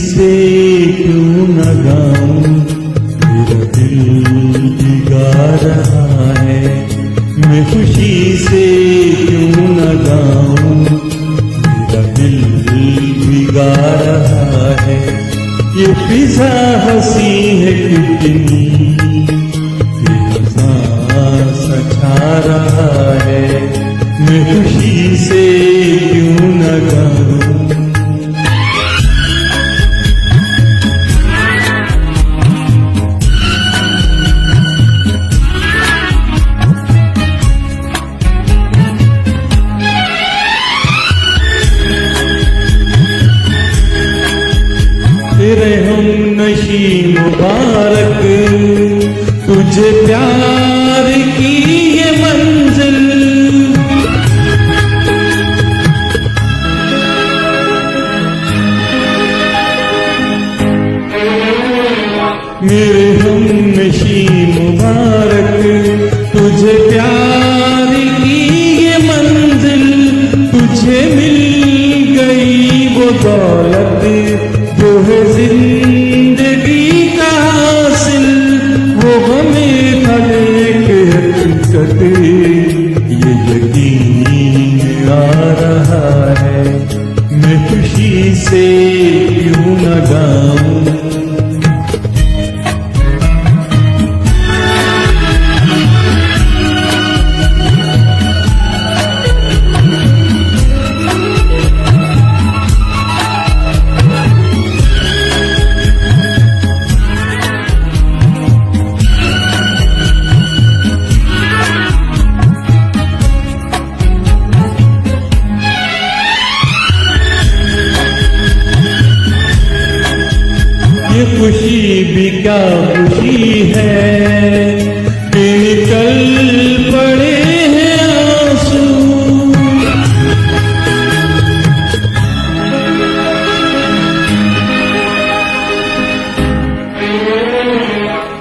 से क्यों न गाऊं, मेरा दिल भिगा रहा है। मैं खुशी से क्यों न गाऊं, मेरा दिल भिगा रहा है। ये फिजा हंसी है कितनी, छा रहा है। मैं खुशी से क्यों न गाऊं। तेरे हम नशी मुबारक, तुझे प्यार की ये मंजिल। मेरे हम नशी मुबारक, तुझे प्यार की ये मंजिल। तुझे मिल गई वो दौलत जो है जिंदगी का हासिल। वो हमें भले के हकीकत ये यकीन आ रहा है। मैं खुशी से क्यों न गाऊं। ये खुशी भी क्या खुशी है कि निकल पड़े हैं आंसू।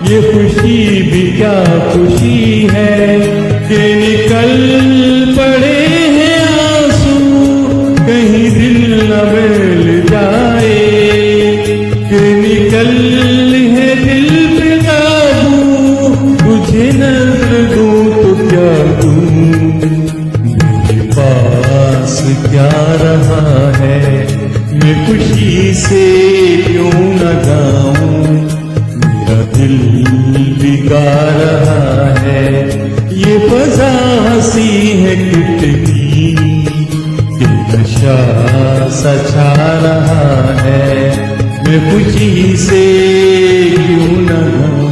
ये खुशी भी क्या खुशी है कि निकल पड़े हैं आंसू। कहीं दिल न मिल जाए कि निकल है दिल पे काबू। तुझे नज़र दूं तो क्या दूं, मेरे पास क्या रहा है। मैं खुशी से क्यों न गाऊं, मेरा दिल भिगा रहा है। ये फजा हंसी है कितनी, कि नशा सछा रहा है। मैं खुशी से क्यों न गाऊं।